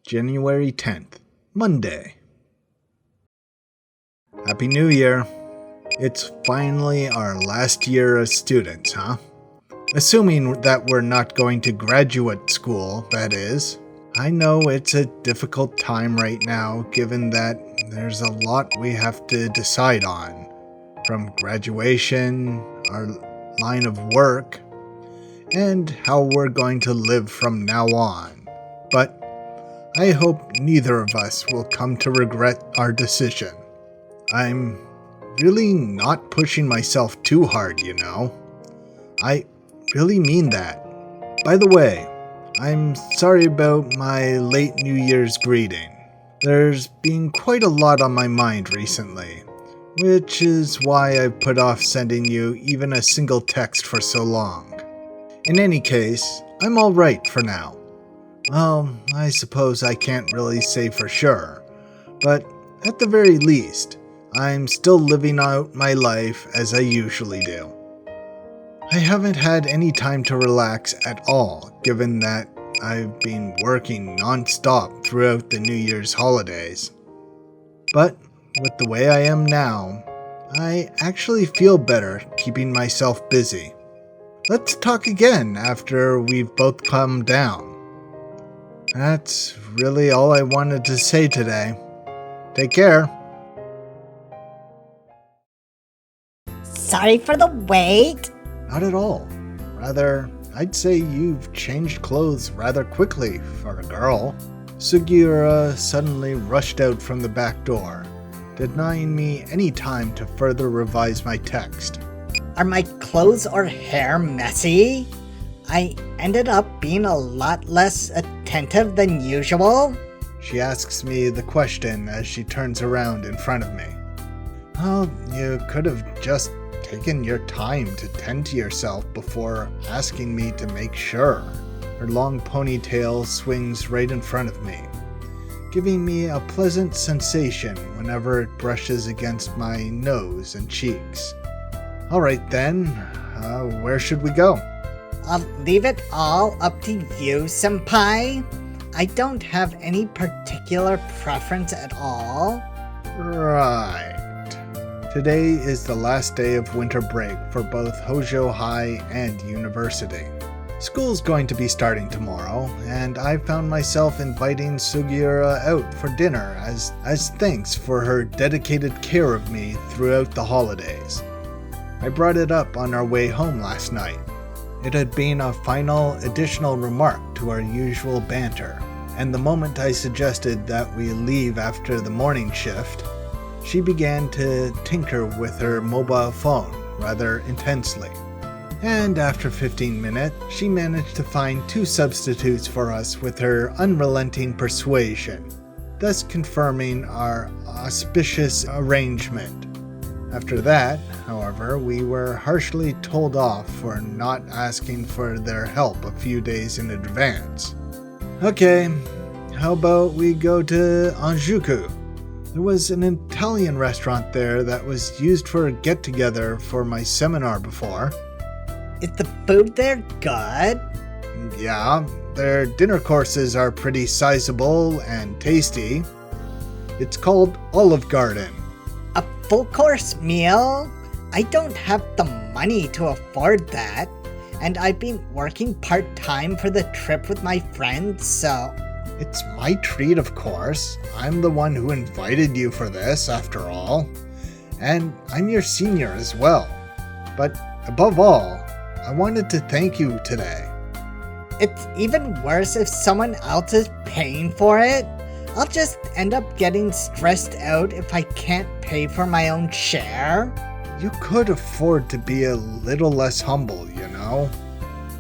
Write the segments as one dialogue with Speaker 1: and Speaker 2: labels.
Speaker 1: January 10th, Monday. Happy New Year. It's finally our last year as students, huh? Assuming that we're not going to graduate school, that is. I know it's a difficult time right now, given that there's a lot we have to decide on. From graduation, our line of work, and how we're going to live from now on. But I hope neither of us will come to regret our decision. I'm really not pushing myself too hard, you know. I really mean that. By the way, I'm sorry about my late New Year's greeting. There's been quite a lot on my mind recently, which is why I put off sending you even a single text for so long. In any case, I'm alright for now. Well, I suppose I can't really say for sure, but at the very least, I'm still living out my life as I usually do. I haven't had any time to relax at all, given that I've been working non-stop throughout the New Year's holidays. But with the way I am now, I actually feel better keeping myself busy. Let's talk again after we've both calmed down. That's really all I wanted to say today. Take care.
Speaker 2: Sorry for the wait.
Speaker 1: Not at all. Rather, I'd say you've changed clothes rather quickly for a girl. Sugiura suddenly rushed out from the back door, denying me any time to further revise my text.
Speaker 2: Are my clothes or hair messy? I ended up being a lot less attentive than usual.
Speaker 1: She asks me the question as she turns around in front of me. Well, you could have just taken your time to tend to yourself before asking me to make sure. Her long ponytail swings right in front of me, giving me a pleasant sensation whenever it brushes against my nose and cheeks. Alright then, where should we go?
Speaker 2: I'll leave it all up to you, senpai. I don't have any particular preference at all.
Speaker 1: Right. Today is the last day of winter break for both Hojo High and University. School's going to be starting tomorrow, and I found myself inviting Sugiura out for dinner as thanks for her dedicated care of me throughout the holidays. I brought it up on our way home last night. It had been a final additional remark to our usual banter, and the moment I suggested that we leave after the morning shift, she began to tinker with her mobile phone rather intensely. And after 15 minutes, she managed to find 2 substitutes for us with her unrelenting persuasion, thus confirming our auspicious arrangement. After that, however, we were harshly told off for not asking for their help a few days in advance. Okay, how about we go to Anjuku? There was an Italian restaurant there that was used for a get-together for my seminar before.
Speaker 2: Is the food there good?
Speaker 1: Yeah, their dinner courses are pretty sizable and tasty. It's called Olive Garden.
Speaker 2: A full course meal? I don't have the money to afford that, and I've been working part-time for the trip with my friends, so...
Speaker 1: It's my treat, of course. I'm the one who invited you for this, after all. And I'm your senior as well. But above all, I wanted to thank you today.
Speaker 2: It's even worse if someone else is paying for it. I'll just end up getting stressed out if I can't pay for my own share.
Speaker 1: You could afford to be a little less humble, you know?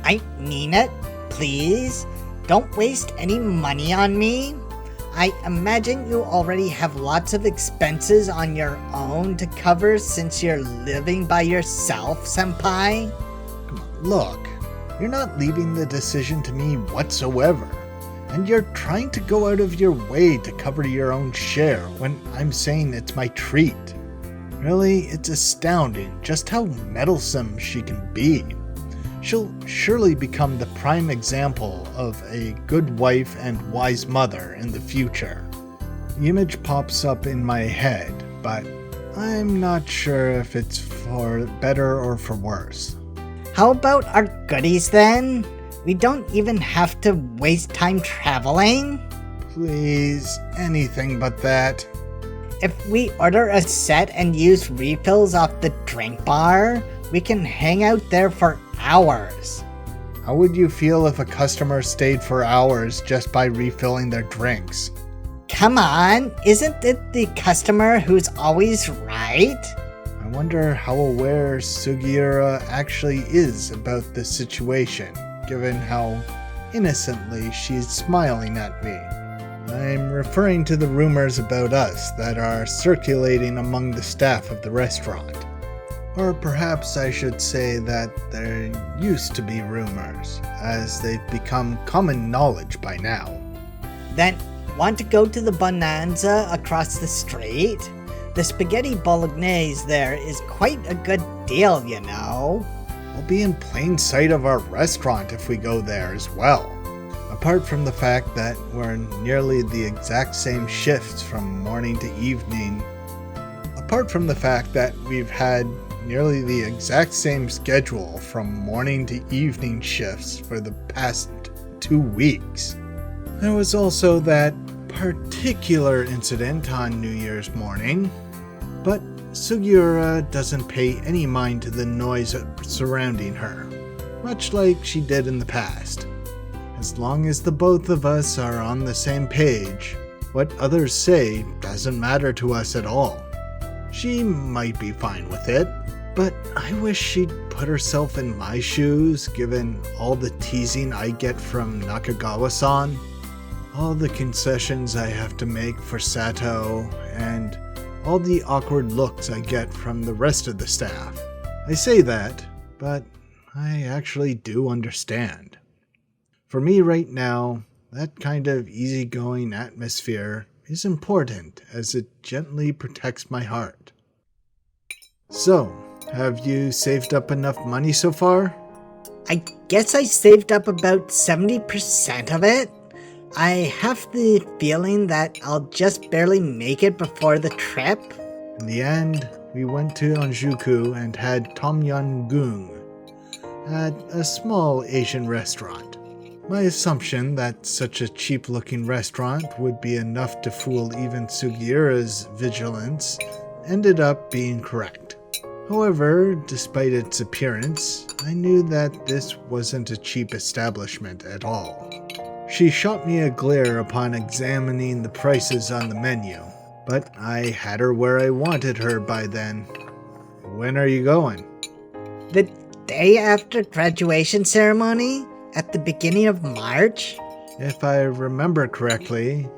Speaker 2: I mean it, please. Don't waste any money on me. I imagine you already have lots of expenses on your own to cover since you're living by yourself, senpai.
Speaker 1: Come on, look, you're not leaving the decision to me whatsoever. And you're trying to go out of your way to cover your own share when I'm saying it's my treat. Really, it's astounding just how meddlesome she can be. she'll surely become the prime example of a good wife and wise mother in the future. The image pops up in my head, but I'm not sure if it's for better or for worse.
Speaker 2: How about our goodies then? We don't even have to waste time traveling.
Speaker 1: Please, anything but that.
Speaker 2: If we order a set and use refills off the drink bar, we can hang out there for hours.
Speaker 1: How would you feel if a customer stayed for hours just by refilling their drinks?
Speaker 2: Come on, isn't it the customer who's always right?
Speaker 1: I wonder how aware Sugiura actually is about this situation, given how innocently she's smiling at me. I'm referring to the rumors about us that are circulating among the staff of the restaurant. Or perhaps I should say that there used to be rumors, as they've become common knowledge by now.
Speaker 2: Then, want to go to the Bonanza across the street? The spaghetti bolognese there is quite a good deal, you know.
Speaker 1: We'll be in plain sight of our restaurant if we go there as well. Apart from the fact that we're nearly the exact same shifts from morning to evening. Apart from the fact that we've had nearly the exact same schedule from morning to evening shifts for the past 2 weeks. There was also that particular incident on New Year's morning, but Sugiura doesn't pay any mind to the noise surrounding her, much like she did in the past. As long as the both of us are on the same page, what others say doesn't matter to us at all. She might be fine with it, but I wish she'd put herself in my shoes, given all the teasing I get from Nakagawa-san, all the concessions I have to make for Sato, and all the awkward looks I get from the rest of the staff. I say that, but I actually do understand. For me right now, that kind of easygoing atmosphere is important as it gently protects my heart. So, have you saved up enough money so far?
Speaker 2: I guess I saved up about 70% of it. I have the feeling that I'll just barely make it before the trip.
Speaker 1: In the end, we went to Onjuku and had Tom Yum Goong at a small Asian restaurant. My assumption that such a cheap-looking restaurant would be enough to fool even Sugiura's vigilance ended up being correct. However, despite its appearance, I knew that this wasn't a cheap establishment at all. She shot me a glare upon examining the prices on the menu, but I had her where I wanted her by then. When are you going?
Speaker 2: The day after graduation ceremony? At the beginning of March?
Speaker 1: If I remember correctly,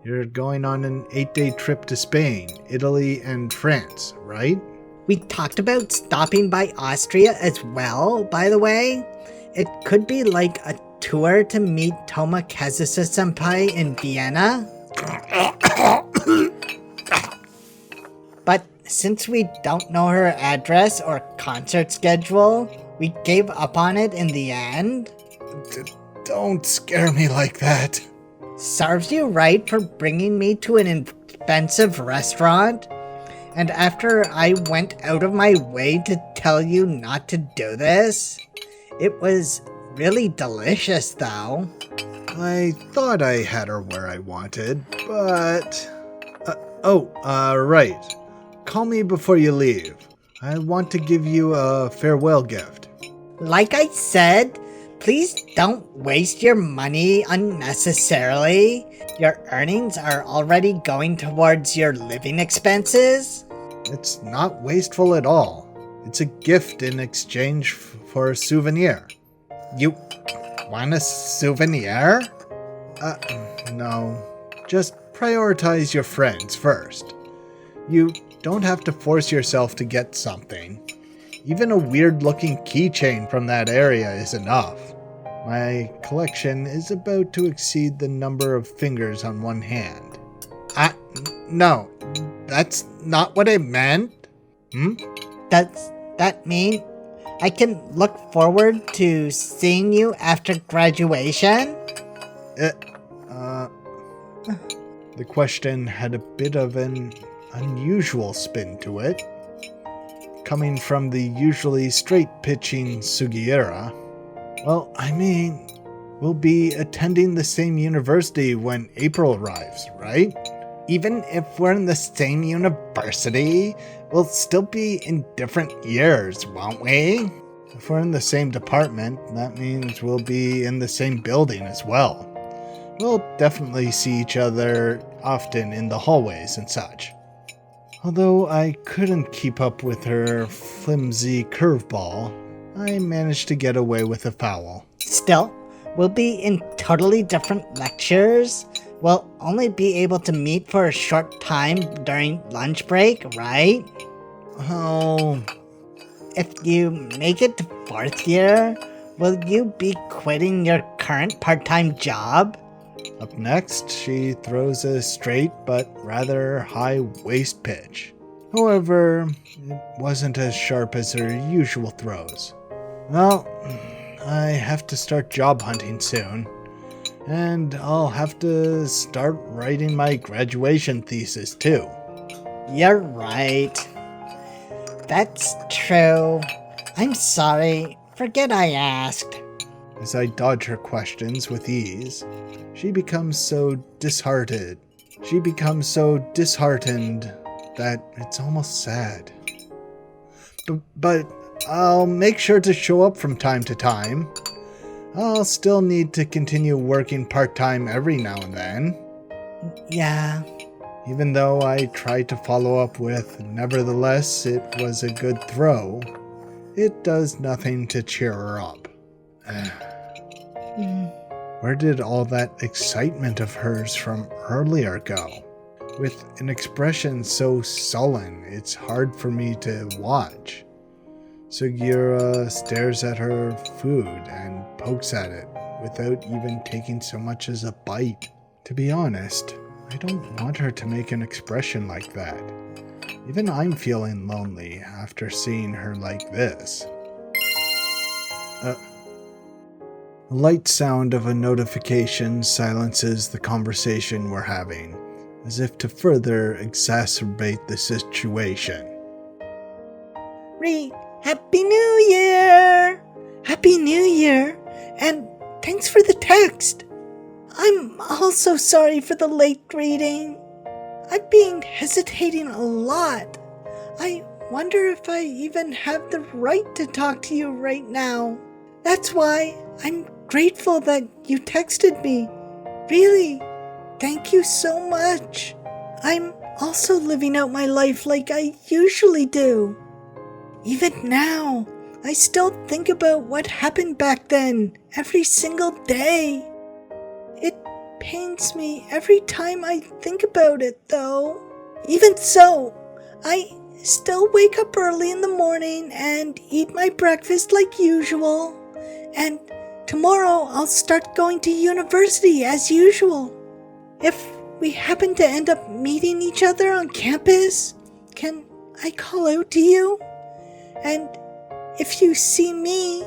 Speaker 1: you're going on an 8-day trip to Spain, Italy, and France, right?
Speaker 2: We talked about stopping by Austria as well, by the way. It could be like a tour to meet Toma Kazusa-senpai in Vienna. But since we don't know her address or concert schedule, we gave up on it in the end.
Speaker 1: Don't scare me like that.
Speaker 2: Serves you right for bringing me to an expensive restaurant. And after I went out of my way to tell you not to do this, it was really delicious though.
Speaker 1: I thought I had her where I wanted, but... right. Call me before you leave. I want to give you a farewell gift.
Speaker 2: Like I said, please don't waste your money unnecessarily. Your earnings are already going towards your living expenses.
Speaker 1: It's not wasteful at all. It's a gift in exchange for a souvenir. You want a souvenir? No. Just prioritize your friends first. You don't have to force yourself to get something. Even a weird-looking keychain from that area is enough. My collection is about to exceed the number of fingers on one hand. No, that's not what I meant.
Speaker 2: Does that mean I can look forward to seeing you after graduation?
Speaker 1: The question had a bit of an unusual spin to it, coming from the usually straight-pitching Sugiura. Well, I mean, we'll be attending the same university when April arrives, right? Even if we're in the same university, we'll still be in different years, won't we? If we're in the same department, that means we'll be in the same building as well. We'll definitely see each other often in the hallways and such. Although I couldn't keep up with her flimsy curveball, I managed to get away with a foul.
Speaker 2: Still, we'll be in totally different lectures. We'll only be able to meet for a short time during lunch break, right?
Speaker 1: Oh,
Speaker 2: If you make it to 4th year, will you be quitting your current part-time job?
Speaker 1: up next, she throws a straight but rather high waist pitch. However, it wasn't as sharp as her usual throws. Well, I have to start job hunting soon, and I'll have to start writing my graduation thesis too.
Speaker 2: You're right. That's true. I'm sorry. Forget I asked.
Speaker 1: As I dodge her questions with ease, she becomes so disheartened that it's almost sad. But I'll make sure to show up from time to time. I'll still need to continue working part-time every now and then.
Speaker 2: Yeah.
Speaker 1: Even though I tried to follow up with, nevertheless, it was a good throw, it does nothing to cheer her up. Where did all that excitement of hers from earlier go? With an expression so sullen, it's hard for me to watch. Sugiura stares at her food and pokes at it without even taking so much as a bite. To be honest, I don't want her to make an expression like that. Even I'm feeling lonely after seeing her like this. The light sound of a notification silences the conversation we're having, as if to further exacerbate the situation.
Speaker 2: Happy New Year! Happy New Year! And thanks for the text. I'm also sorry for the late greeting. I've been hesitating a lot. I wonder if I even have the right to talk to you right now. That's why I'm grateful that you texted me. Really, thank you so much. I'm also living out my life like I usually do. Even now, I still think about what happened back then every single day. It pains me every time I think about it, though. Even so, I still wake up early in the morning and eat my breakfast like usual. And tomorrow I'll start going to university as usual. If we happen to end up meeting each other on campus, can I call out to you? And if you see me,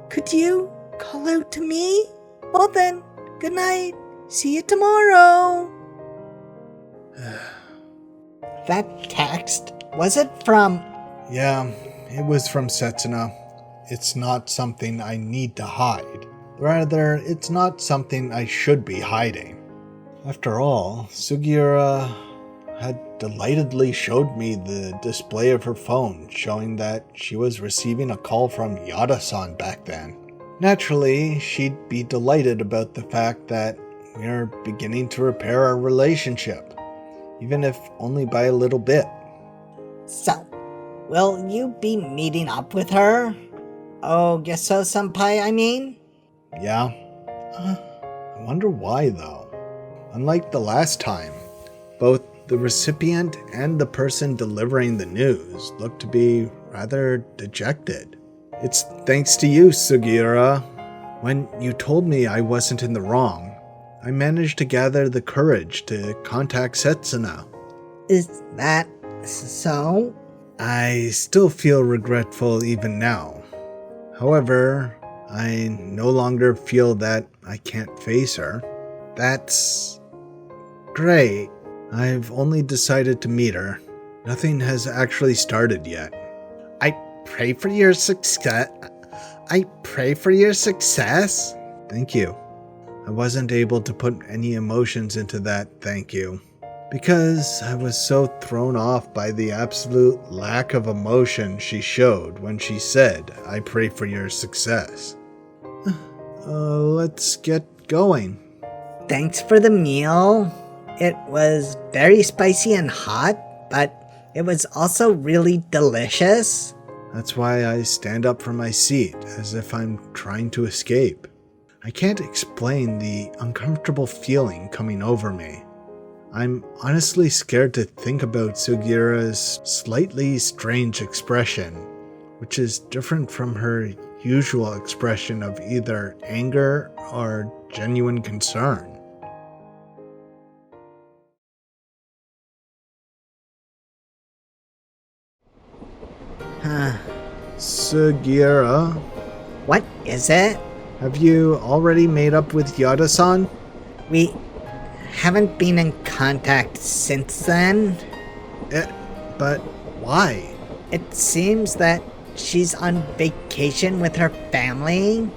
Speaker 2: could you call out to me? Well then, good night. See you tomorrow. That text, was it from...
Speaker 1: Yeah, it was from Setsuna. It's not something I need to hide. Rather, it's not something I should be hiding. After all, Sugiura had delightedly showed me the display of her phone, showing that she was receiving a call from Yada-san back then. Naturally, she'd be delighted about the fact that we're beginning to repair our relationship, even if only by a little bit.
Speaker 2: So, will you be meeting up with her? Oh, Gesso-senpai, I mean?
Speaker 1: Yeah? I wonder why, though. Unlike the last time, both the recipient and the person delivering the news look to be rather dejected. It's thanks to you, Sugiura. When you told me I wasn't in the wrong, I managed to gather the courage to contact Setsuna.
Speaker 2: Is that so?
Speaker 1: I still feel regretful even now. However, I no longer feel that I can't face her. That's great. I've only decided to meet her. Nothing has actually started yet. I pray for your success. Thank you. I wasn't able to put any emotions into that thank you, because I was so thrown off by the absolute lack of emotion she showed when she said, I pray for your success. Let's get going.
Speaker 2: Thanks for the meal. It was very spicy and hot, but it was also really delicious.
Speaker 1: That's why I stand up from my seat as if I'm trying to escape. I can't explain the uncomfortable feeling coming over me. I'm honestly scared to think about Sugiura's slightly strange expression, which is different from her usual expression of either anger or genuine concern. Sugiura,
Speaker 2: What is it?
Speaker 1: have you already made up with Yada-san?
Speaker 2: We haven't been in contact since then.
Speaker 1: But why?
Speaker 2: It seems that she's on vacation with her family.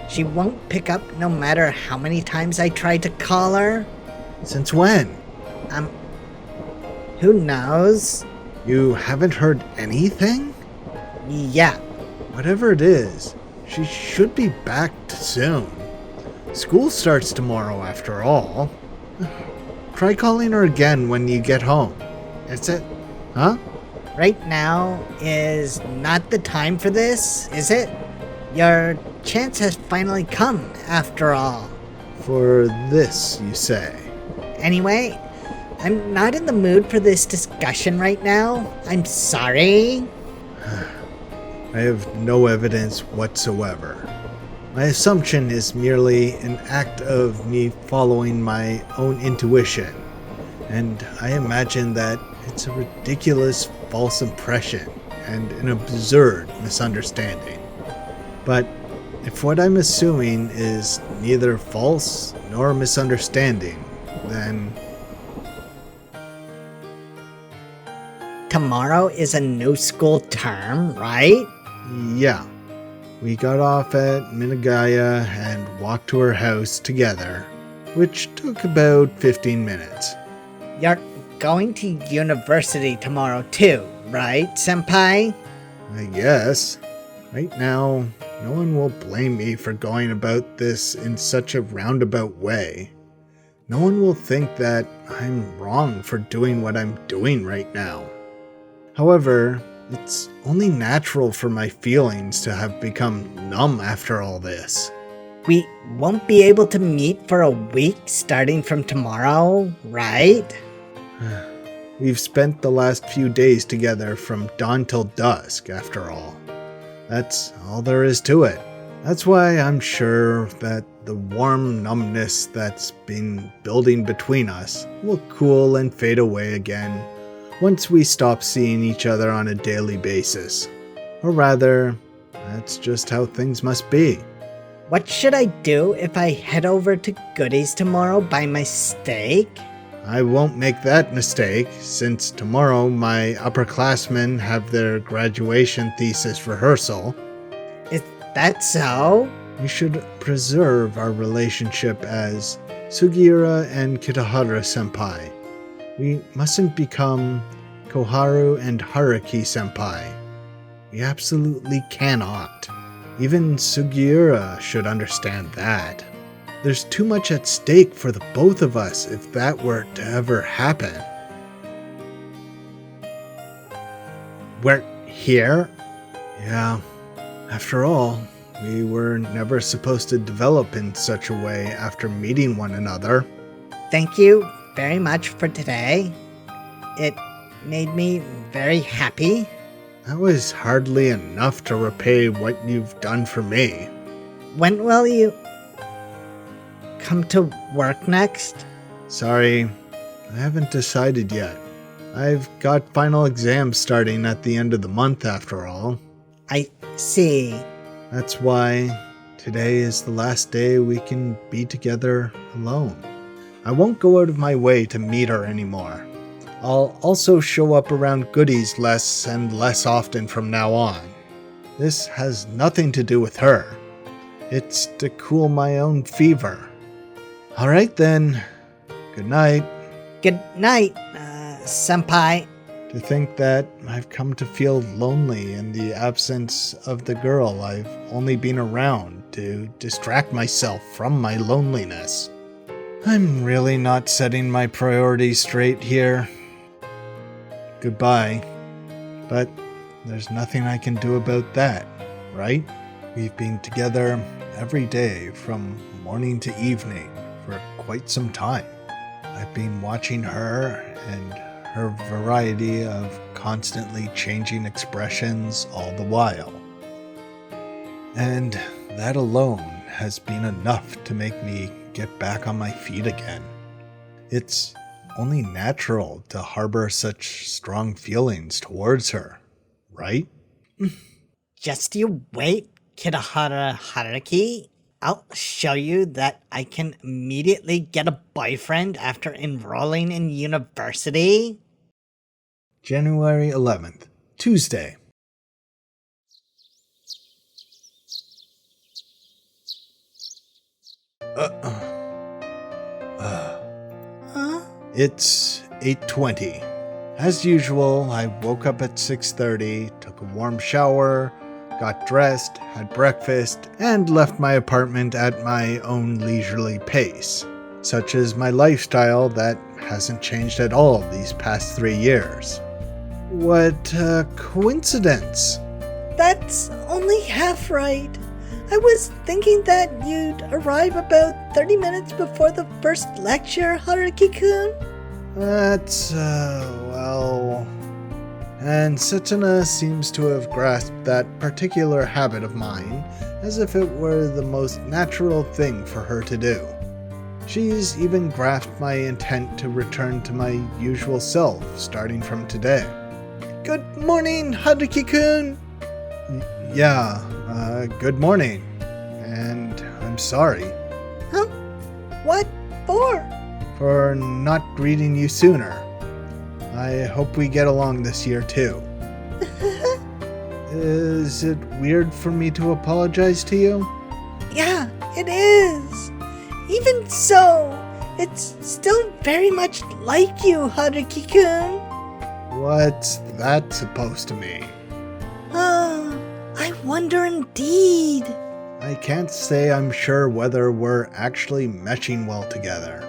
Speaker 2: She won't pick up no matter how many times I try to call her.
Speaker 1: Since when?
Speaker 2: Who knows?
Speaker 1: You haven't heard anything?
Speaker 2: Yeah,
Speaker 1: Whatever it is, she should be back soon. School starts tomorrow after all. Try calling her again when you get home. Is it? Huh?
Speaker 2: right now is not the time for this, is it? Your chance has finally come, after all.
Speaker 1: For this, you say?
Speaker 2: Anyway, I'm not in the mood for this discussion right now. I'm sorry.
Speaker 1: I have no evidence whatsoever. My assumption is merely an act of me following my own intuition, and I imagine that it's a ridiculous false impression and an absurd misunderstanding. But if what I'm assuming is neither false nor misunderstanding, then
Speaker 2: Tomorrow is a new school term, right?
Speaker 1: yeah. We got off at Minagaya and walked to her house together, which took about 15 minutes.
Speaker 2: You're going to university tomorrow too, right, senpai?
Speaker 1: I guess. Right now, no one will blame me for going about this in such a roundabout way. No one will think that I'm wrong for doing what I'm doing right now. However, it's only natural for my feelings to have become numb after all this.
Speaker 2: We won't be able to meet for a week starting from tomorrow, right?
Speaker 1: We've spent the last few days together from dawn till dusk, after all. That's all there is to it. That's why I'm sure that the warm numbness that's been building between us will cool and fade away again once we stop seeing each other on a daily basis. Or rather, that's just how things must be.
Speaker 2: What should I do if I head over to Goodies tomorrow by mistake?
Speaker 1: I won't make that mistake, since tomorrow my upperclassmen have their graduation thesis rehearsal.
Speaker 2: Is that so?
Speaker 1: We should preserve our relationship as Sugiura and Kitaharu-senpai. We mustn't become Koharu and Haruki-senpai. We absolutely cannot. Even Sugiura should understand that. There's too much at stake for the both of us if that were to ever happen. We're here? Yeah. After all, we were never supposed to develop in such a way after meeting one another.
Speaker 2: Thank you very much for today. It made me very happy.
Speaker 1: That was hardly enough to repay what you've done for me.
Speaker 2: When will you come to work next?
Speaker 1: Sorry, I haven't decided yet. I've got final exams starting at the end of the month after all.
Speaker 2: I see.
Speaker 1: That's why today is the last day we can be together alone. I won't go out of my way to meet her anymore. I'll also show up around goodies less and less often from now on. This has nothing to do with her. It's to cool my own fever. Alright then. Good night.
Speaker 2: Good night, senpai.
Speaker 1: To think that I've come to feel lonely in the absence of the girl I've only been around to distract myself from my loneliness. I'm really not setting my priorities straight here. Goodbye. But there's nothing I can do about that, right? We've been together every day from morning to evening for quite some time. I've been watching her and her variety of constantly changing expressions all the while. And that alone has been enough to make me get back on my feet again. It's only natural to harbor such strong feelings towards her, right?
Speaker 2: Just you wait, Haruki. I'll show you that I can immediately get a boyfriend after enrolling in university.
Speaker 1: January 11th, Tuesday. It's 8:20. As usual, I woke up at 6:30, took a warm shower, got dressed, had breakfast, and left my apartment at my own leisurely pace. Such is my lifestyle that hasn't changed at all these past 3 years. What a coincidence.
Speaker 2: That's only half right. I was thinking that you'd arrive about 30 minutes before the first lecture, Haruki-kun.
Speaker 1: That's, well... And Setsuna seems to have grasped that particular habit of mine as if it were the most natural thing for her to do. She's even grasped my intent to return to my usual self starting from today. Good morning, Haruki-kun! Good morning. And I'm sorry.
Speaker 2: Huh? What for?
Speaker 1: For not greeting you sooner. I hope we get along this year too. Is it weird for me to apologize to you?
Speaker 2: Yeah, it is. Even so, it's still very much like you, Haruki-kun.
Speaker 1: What's that supposed to mean?
Speaker 2: I wonder indeed.
Speaker 1: I can't say I'm sure whether we're actually meshing well together.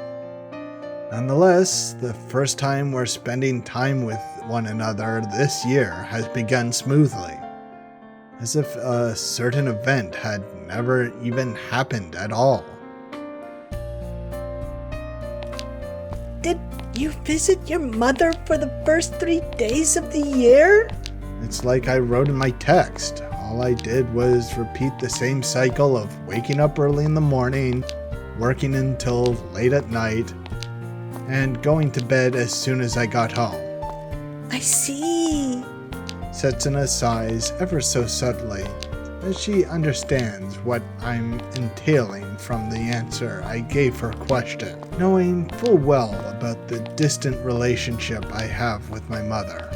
Speaker 1: Nonetheless, the first time we're spending time with one another this year has begun smoothly, as if a certain event had never even happened at all.
Speaker 2: Did you visit your mother for the first 3 days of the year?
Speaker 1: It's like I wrote in my text. All I did was repeat the same cycle of waking up early in the morning, working until late at night, and going to bed as soon as I got home.
Speaker 2: I see.
Speaker 1: Setsuna sighs ever so subtly as she understands what I'm entailing from the answer I gave her question, knowing full well about the distant relationship I have with my mother.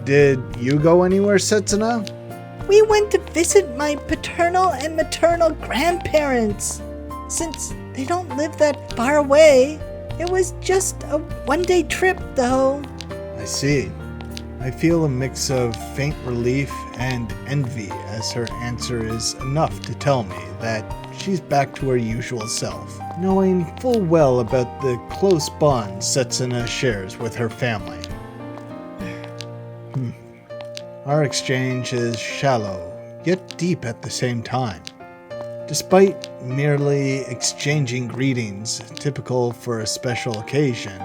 Speaker 1: Did you go anywhere, Setsuna?
Speaker 2: We went to visit my paternal and maternal grandparents. Since they don't live that far away, it was just a one-day trip, though.
Speaker 1: I see. I feel a mix of faint relief and envy as her answer is enough to tell me that she's back to her usual self, knowing full well about the close bond Setsuna shares with her family. Our exchange is shallow, yet deep at the same time. Despite merely exchanging greetings typical for a special occasion,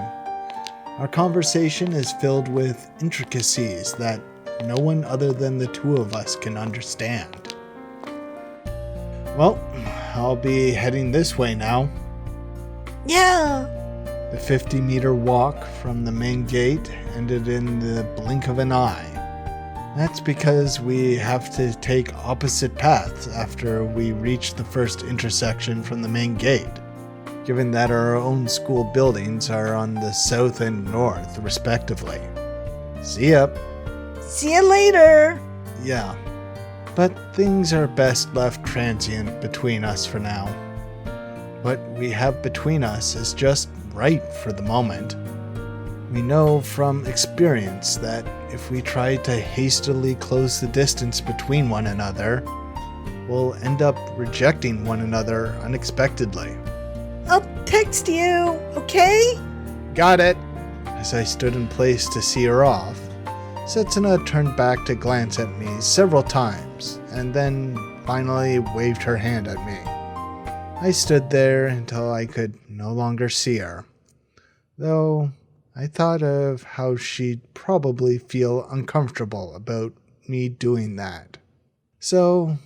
Speaker 1: our conversation is filled with intricacies that no one other than the two of us can understand. Well, I'll be heading this way now.
Speaker 2: Yeah.
Speaker 1: The 50-meter walk from the main gate ended in the blink of an eye. That's because we have to take opposite paths after we reach the first intersection from the main gate, given that our own school buildings are on the south and north, respectively. See ya.
Speaker 2: See you later!
Speaker 1: Yeah, but things are best left transient between us for now. What we have between us is just right for the moment. We know from experience that if we try to hastily close the distance between one another, we'll end up rejecting one another unexpectedly.
Speaker 2: I'll text you, okay?
Speaker 1: Got it! As I stood in place to see her off, Setsuna turned back to glance at me several times, and then finally waved her hand at me. I stood there until I could no longer see her, though I thought of how she'd probably feel uncomfortable about me doing that. So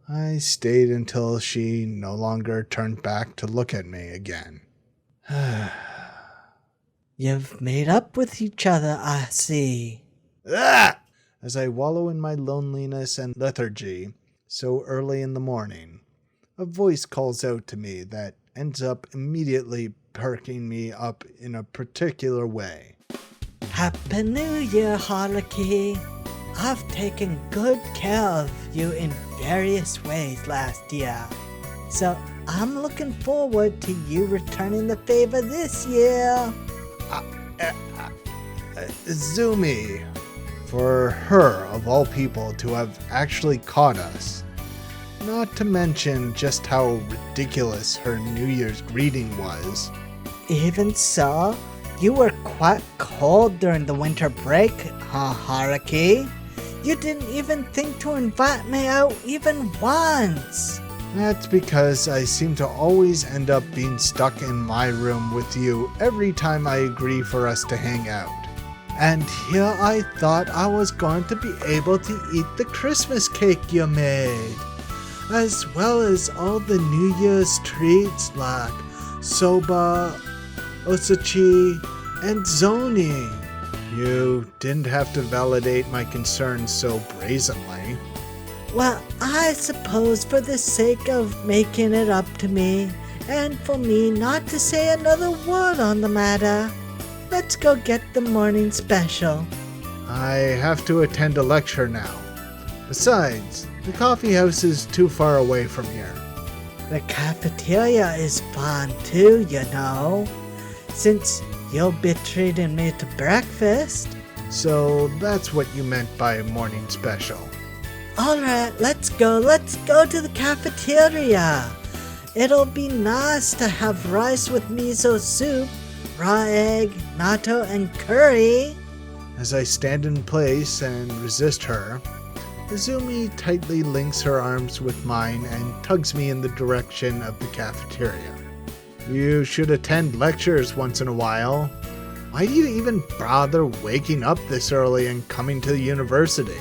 Speaker 1: I stayed until she no longer turned back to look at me again.
Speaker 2: You've made up with each other, I see.
Speaker 1: Ah! As I wallow in my loneliness and lethargy so early in the morning, a voice calls out to me that ends up immediately perking me up in a particular way.
Speaker 2: Happy New Year, Haruki. I've taken good care of you in various ways last year, so I'm looking forward to you returning the favor this year.
Speaker 1: Zumi, for her, of all people, to have actually caught us. Not to mention just how ridiculous her New Year's greeting was.
Speaker 2: Even so, you were quite cold during the winter break, huh, Haruki? You didn't even think to invite me out even once.
Speaker 1: That's because I seem to always end up being stuck in my room with you every time I agree for us to hang out. And here I thought I was going to be able to eat the Christmas cake you made, as well as all the New Year's treats like soba, osachi, and zoni. You didn't have to validate my concerns so brazenly.
Speaker 2: Well, I suppose for the sake of making it up to me, and for me not to say another word on the matter, let's go get the morning special.
Speaker 1: I have to attend a lecture now. Besides, the coffee house is too far away from here.
Speaker 2: The cafeteria is fun too, you know, since you'll be treating me to breakfast.
Speaker 1: So that's what you meant by morning special.
Speaker 2: Alright, let's go to the cafeteria. It'll be nice to have rice with miso soup, raw egg, natto, and curry.
Speaker 1: As I stand in place and resist her, Izumi tightly links her arms with mine and tugs me in the direction of the cafeteria. You should attend lectures once in a while. Why do you even bother waking up this early and coming to the university?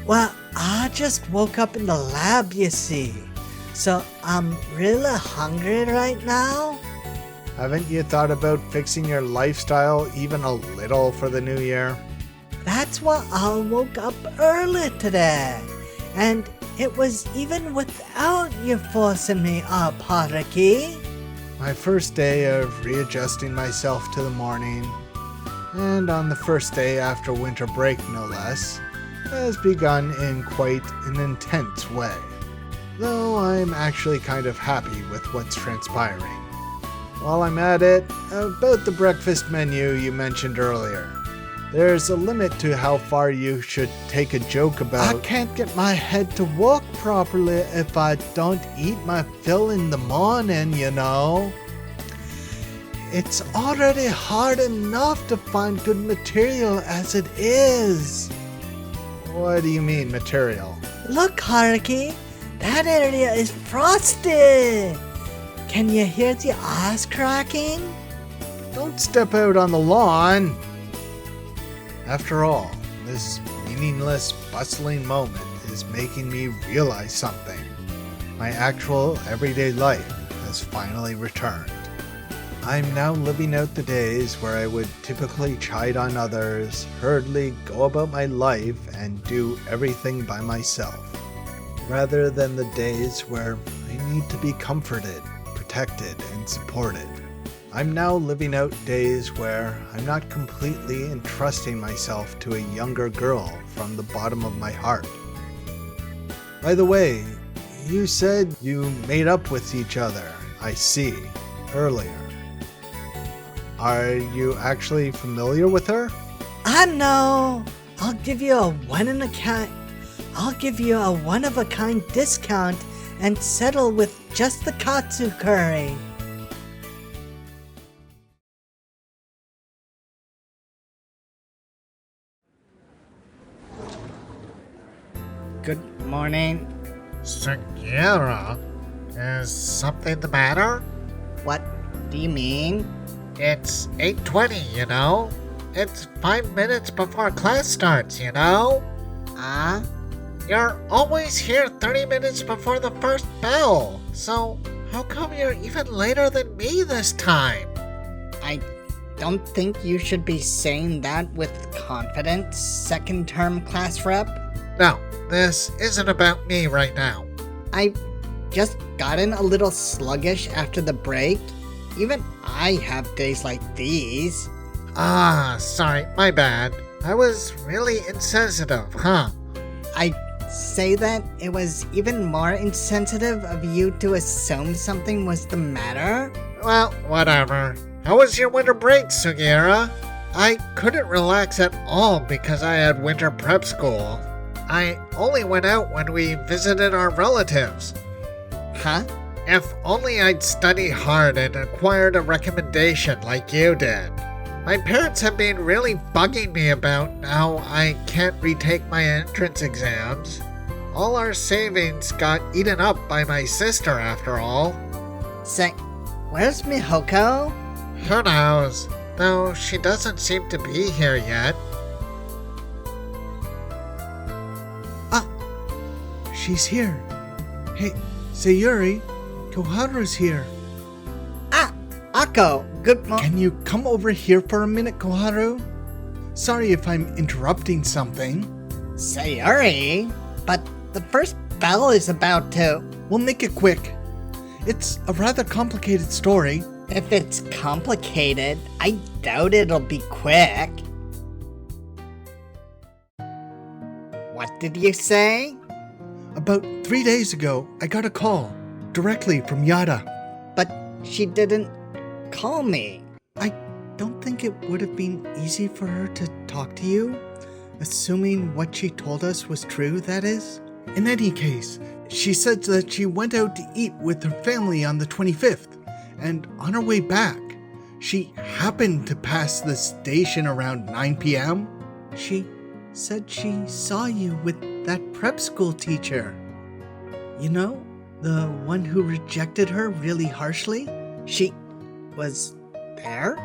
Speaker 2: Well, I just woke up in the lab, you see. So I'm really hungry right now.
Speaker 1: Haven't you thought about fixing your lifestyle even a little for the new year?
Speaker 2: That's why I woke up early today. And it was even without you forcing me up, Haruki.
Speaker 1: My first day of readjusting myself to the morning, and on the first day after winter break no less, has begun in quite an intense way. Though I'm actually kind of happy with what's transpiring. While I'm at it, about the breakfast menu you mentioned earlier. There's a limit to how far you should take a joke about, I can't get my head to work properly if I don't eat my fill in the morning, you know. It's already hard enough to find good material as it is. What do you mean, material?
Speaker 2: Look, Haruki, that area is frosted. Can you hear the ice cracking?
Speaker 1: Don't step out on the lawn. After all, this meaningless, bustling moment is making me realize something. My actual, everyday life has finally returned. I'm now living out the days where I would typically chide on others, hurriedly go about my life, and do everything by myself, rather than the days where I need to be comforted, protected, and supported. I'm now living out days where I'm not completely entrusting myself to a younger girl from the bottom of my heart. By the way, you said you made up with each other, I see, earlier. Are you actually familiar with her?
Speaker 2: No. I'll give you a one-of-a-kind discount and settle with just the katsu curry. Good morning.
Speaker 3: Sugiura, is something the matter?
Speaker 2: What do you mean?
Speaker 3: It's 8:20, you know? It's 5 minutes before class starts, you know? You're always here 30 minutes before the first bell, so how come you're even later than me this time?
Speaker 2: I don't think you should be saying that with confidence, second-term class rep.
Speaker 3: No, this isn't about me right now.
Speaker 2: I've just gotten a little sluggish after the break. Even I have days like these.
Speaker 3: Sorry, my bad. I was really insensitive, huh?
Speaker 2: I'd say that it was even more insensitive of you to assume something was the matter.
Speaker 3: Well, whatever. How was your winter break, Sugiura? I couldn't relax at all because I had winter prep school. I only went out when we visited our relatives.
Speaker 2: Huh?
Speaker 3: If only I'd studied hard and acquired a recommendation like you did. My parents have been really bugging me about how I can't retake my entrance exams. All our savings got eaten up by my sister after all.
Speaker 2: Say, where's Mihoko?
Speaker 3: Who knows? Though she doesn't seem to be here yet.
Speaker 1: She's here. Hey, Sayuri, Koharu's here.
Speaker 2: Akko, good morning.
Speaker 1: Can you come over here for a minute, Koharu? Sorry if I'm interrupting something.
Speaker 2: Sayuri, but the first bell is about to...
Speaker 1: We'll make it quick. It's a rather complicated story.
Speaker 2: If it's complicated, I doubt it'll be quick. What did you say?
Speaker 1: About 3 days ago, I got a call directly from Yada.
Speaker 2: But she didn't call me.
Speaker 1: I don't think it would have been easy for her to talk to you, assuming what she told us was true, that is. In any case, she said that she went out to eat with her family on the 25th, and on her way back, she happened to pass the station around 9 p.m. She said she saw you with that prep school teacher. You know, the one who rejected her really harshly?
Speaker 2: She was there?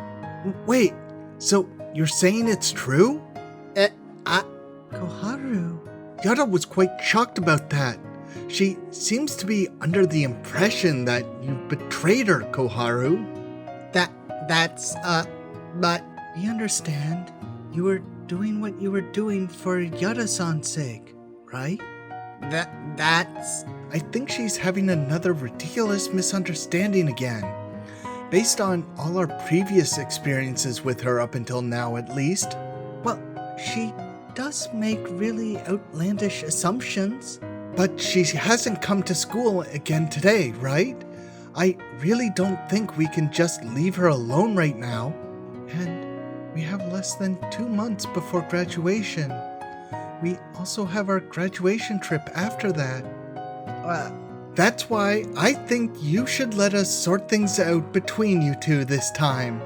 Speaker 1: Wait, so you're saying it's true?
Speaker 2: I...
Speaker 1: Koharu. Yada was quite shocked about that. She seems to be under the impression that you betrayed her, Koharu.
Speaker 2: But...
Speaker 1: We understand. You were doing what you were doing for Yada-san's sake, right?
Speaker 2: That's...
Speaker 1: I think she's having another ridiculous misunderstanding again. Based on all our previous experiences with her up until now, at least. Well, she does make really outlandish assumptions. But she hasn't come to school again today, right? I really don't think we can just leave her alone right now. And we have less than 2 months before graduation. We also have our graduation trip after that. That's why I think you should let us sort things out between you two this time.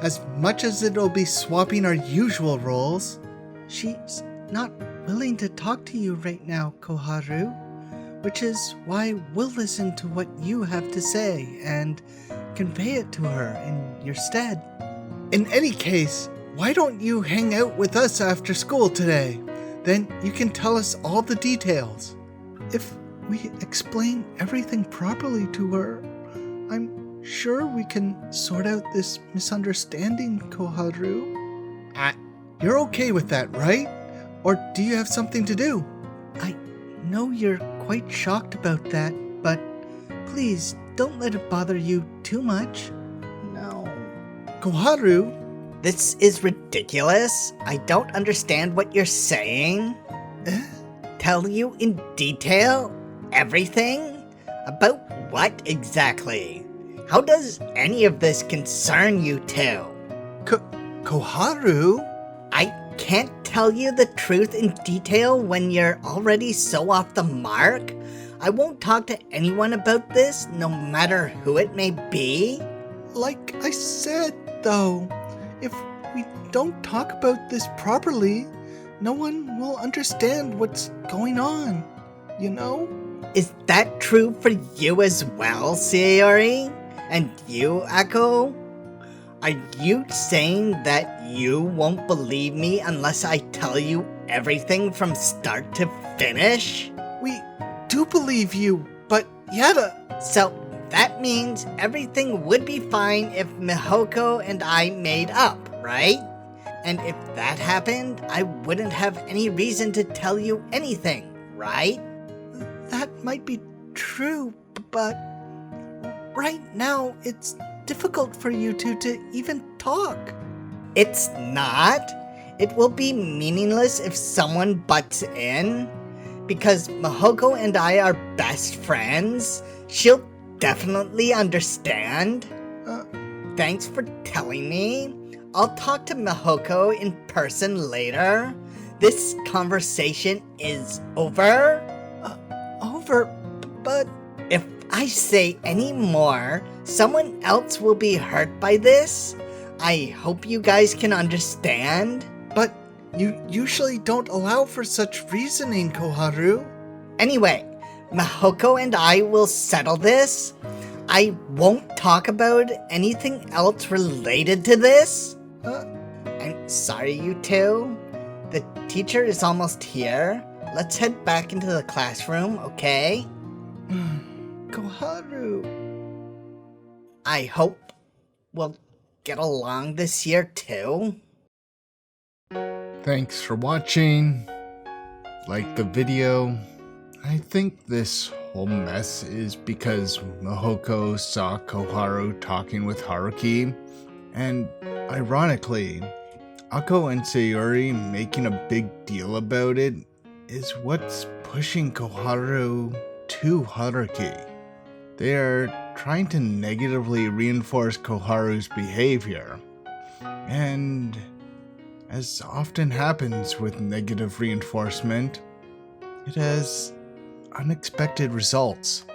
Speaker 1: As much as it'll be swapping our usual roles. She's not willing to talk to you right now, Koharu. Which is why we'll listen to what you have to say and convey it to her in your stead. In any case, why don't you hang out with us after school today? Then you can tell us all the details. If we explain everything properly to her, I'm sure we can sort out this misunderstanding, Koharu? You're okay with that, right? Or do you have something to do? I know you're quite shocked about that, but please don't let it bother you too much.
Speaker 2: No.
Speaker 1: Koharu?
Speaker 2: This is ridiculous. I don't understand what you're saying. Tell you in detail? Everything? About what exactly? How does any of this concern you two?
Speaker 1: Koharu?
Speaker 2: I can't tell you the truth in detail when you're already so off the mark. I won't talk to anyone about this, no matter who it may be.
Speaker 1: Like I said, though, if we don't talk about this properly, no one will understand what's going on, you know?
Speaker 2: Is that true for you as well, Sayori? And you, Echo? Are you saying that you won't believe me unless I tell you everything from start to finish?
Speaker 1: We do believe you, but Yada...
Speaker 2: So that means everything would be fine if Mihoko and I made up, right? And if that happened, I wouldn't have any reason to tell you anything, right?
Speaker 1: That might be true, but right now it's difficult for you two to even talk.
Speaker 2: It's not. It will be meaningless if someone butts in. Because Mihoko and I are best friends, she'll definitely understand. Thanks for telling me. I'll talk to Mihoko in person later. This conversation is over.
Speaker 1: Over, but...
Speaker 2: If I say any more, someone else will be hurt by this. I hope you guys can understand.
Speaker 1: But you usually don't allow for such reasoning, Koharu.
Speaker 2: Anyway, Mihoko and I will settle this. I won't talk about anything else related to this. I'm sorry, you two. The teacher is almost here. Let's head back into the classroom, okay?
Speaker 1: Koharu.
Speaker 2: I hope we'll get along this year too.
Speaker 4: Thanks for watching. Like the video. I think this whole mess is because Mihoko saw Koharu talking with Haruki, and ironically, Akko and Sayori making a big deal about it is what's pushing Koharu to Haruki. They are trying to negatively reinforce Koharu's behavior, and as often happens with negative reinforcement, it has unexpected results.